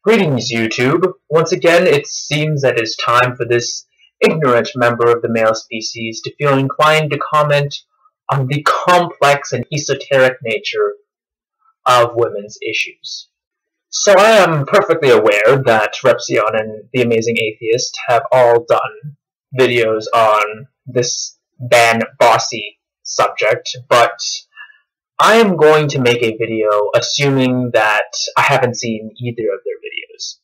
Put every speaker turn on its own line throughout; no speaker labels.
Greetings, YouTube. Once again, it seems that it's time for this ignorant member of the male species to feel inclined to comment on the complex and esoteric nature of women's issues. So I am perfectly aware that Repzion and the Amazing Atheist have all done videos on this Ban Bossy subject, but I am going to make a video assuming that I haven't seen either of their videos.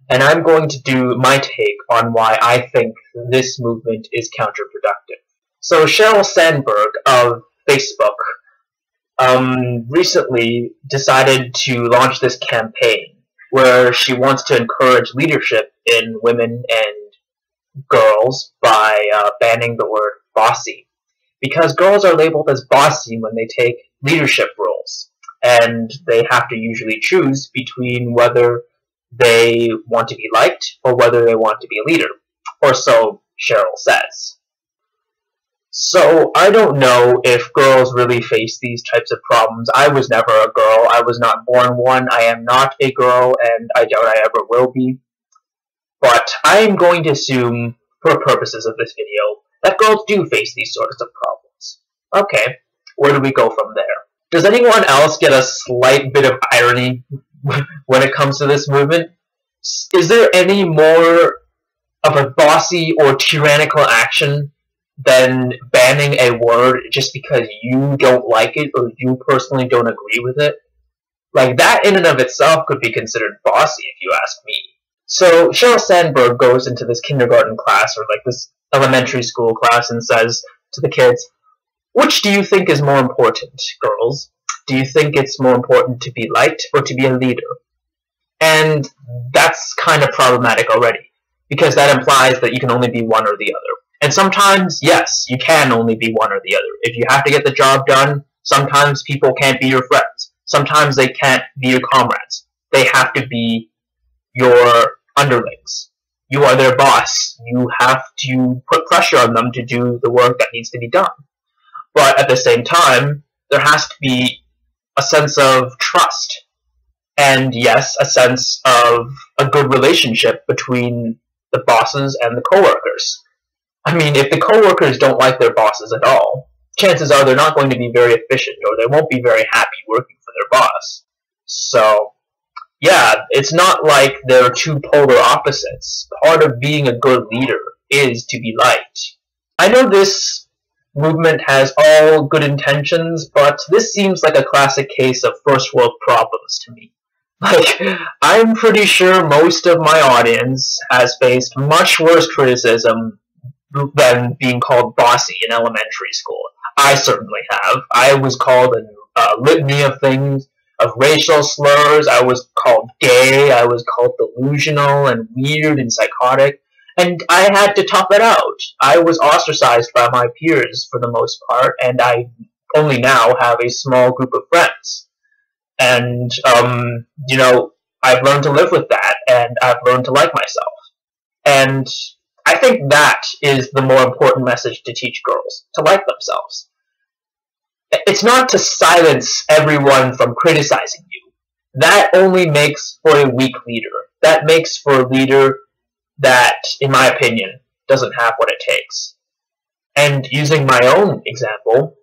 And I'm going to do my take on why I think this movement is counterproductive. So Sheryl Sandberg of Facebook recently decided to launch this campaign where she wants to encourage leadership in women and girls by banning the word bossy. Because girls are labeled as bossy when they take leadership roles, and they have to usually choose between whether they want to be liked or whether they want to be a leader, or so Sheryl says. So I don't know if girls really face these types of problems. I was never a girl. I was not born one. I am not a girl, and I doubt I ever will be. But I am going to assume, for purposes of this video, that girls do face these sorts of problems. Okay, where do we go from there? Does anyone else get a slight bit of irony when it comes to this movement? Is there any more of a bossy or tyrannical action than banning a word just because you don't like it or you personally don't agree with it? Like, that in and of itself could be considered bossy if you ask me. So Sheryl Sandberg goes into this kindergarten class or like this elementary school class and says to the kids, which do you think is more important, girls? Do you think it's more important to be liked or to be a leader? And that's kind of problematic already, because that implies that you can only be one or the other. And sometimes, yes, you can only be one or the other. If you have to get the job done, sometimes people can't be your friends. Sometimes they can't be your comrades. They have to be your underlings. You are their boss. You have to put pressure on them to do the work that needs to be done. But at the same time, there has to be a sense of trust. And yes, a sense of a good relationship between the bosses and the coworkers. I mean, if the coworkers don't like their bosses at all, chances are they're not going to be very efficient, or they won't be very happy working for their boss. So yeah, it's not like they're two polar opposites. Part of being a good leader is to be liked. I know this movement has all good intentions, but this seems like a classic case of first world problems to me. Like, I'm pretty sure most of my audience has faced much worse criticism than being called bossy in elementary school. I certainly have. I was called a litany of things, of racial slurs. I was called gay, I was called delusional and weird and psychotic, and I had to tough it out. I was ostracized by my peers for the most part, and I only now have a small group of friends. And, you know, I've learned to live with that, and I've learned to like myself. And I think that is the more important message to teach girls, to like themselves. It's not to silence everyone from criticizing you. That only makes for a weak leader. That makes for a leader that, in my opinion, doesn't have what it takes. And using my own example,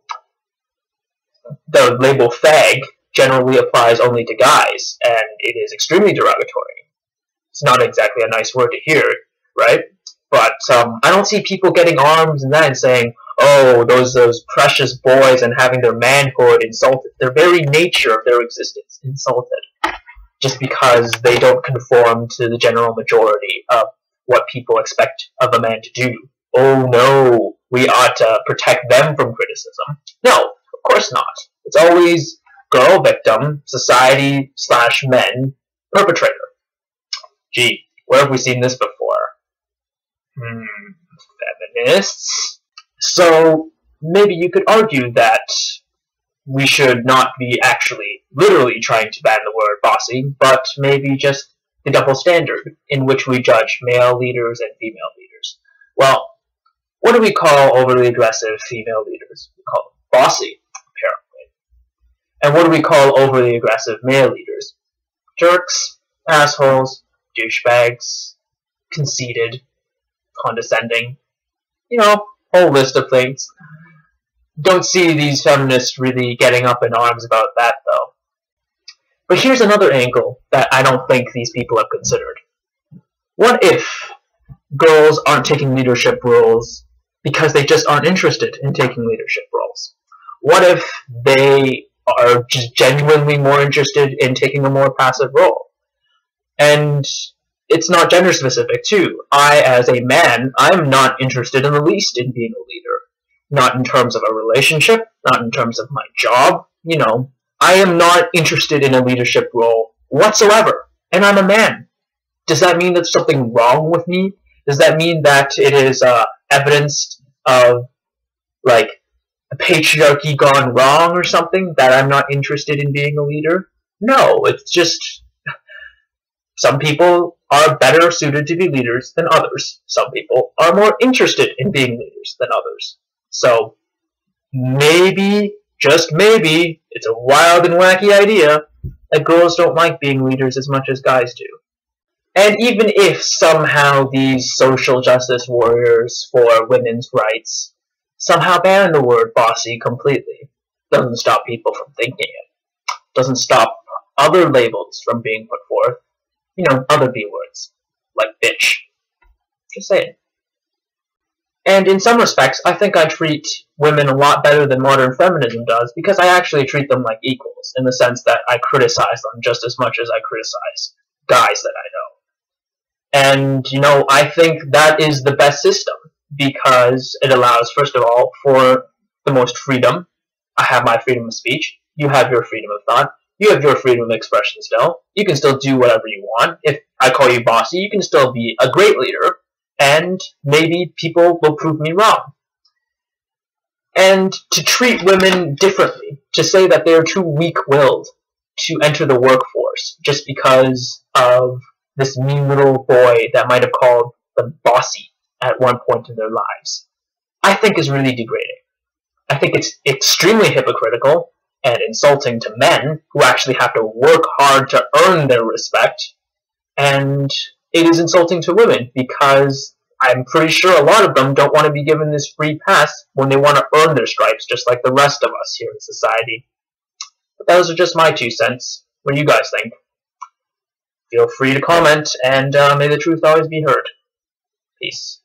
the label fag generally applies only to guys, and it is extremely derogatory. It's not exactly a nice word to hear, right? But I don't see people getting arms and that and saying, oh, those precious boys, and having their manhood insulted, their very nature of their existence insulted, just because they don't conform to the general majority of what people expect of a man to do. Oh no, we ought to protect them from criticism. No, of course not. It's always girl victim, society/men perpetrator. Gee, where have we seen this before? Feminists? So maybe you could argue that we should not be actually literally trying to ban the word bossy, but maybe just the double standard in which we judge male leaders and female leaders. Well, what do we call overly aggressive female leaders? We call them bossy, apparently. And what do we call overly aggressive male leaders? Jerks. assholes, douchebags, conceited, condescending, whole list of things. Don't see these feminists really getting up in arms about that, though. But here's another angle that I don't think these people have considered. What if girls aren't taking leadership roles because they just aren't interested in taking leadership roles? What if they are just genuinely more interested in taking a more passive role? And it's not gender specific, too. I, as a man, I'm not interested in the least in being a leader. Not in terms of a relationship, not in terms of my job, I am not interested in a leadership role whatsoever, and I'm a man. Does that mean there's something wrong with me? Does that mean that it is evidence of, like, a patriarchy gone wrong or something, that I'm not interested in being a leader? No, it's just some people are better suited to be leaders than others. Some people are more interested in being leaders than others. So, maybe, just maybe, it's a wild and wacky idea that girls don't like being leaders as much as guys do. And even if somehow these social justice warriors for women's rights somehow ban the word bossy completely, doesn't stop people from thinking it. Doesn't stop other labels from being put forth. Other B words, like bitch. Just saying. And in some respects, I think I treat women a lot better than modern feminism does, because I actually treat them like equals, in the sense that I criticize them just as much as I criticize guys that I know. And, I think that is the best system, because it allows, first of all, for the most freedom. I have my freedom of speech. You have your freedom of thought. You have your freedom of expression still. You can still do whatever you want. If I call you bossy, you can still be a great leader, and maybe people will prove me wrong. And to treat women differently, to say that they are too weak-willed to enter the workforce just because of this mean little boy that might have called them bossy at one point in their lives, I think is really degrading. I think it's extremely hypocritical and insulting to men who actually have to work hard to earn their respect, and it is insulting to women because I'm pretty sure a lot of them don't want to be given this free pass when they want to earn their stripes just like the rest of us here in society. But those are just my 2 cents. What do you guys think? Feel free to comment, and may the truth always be heard. Peace.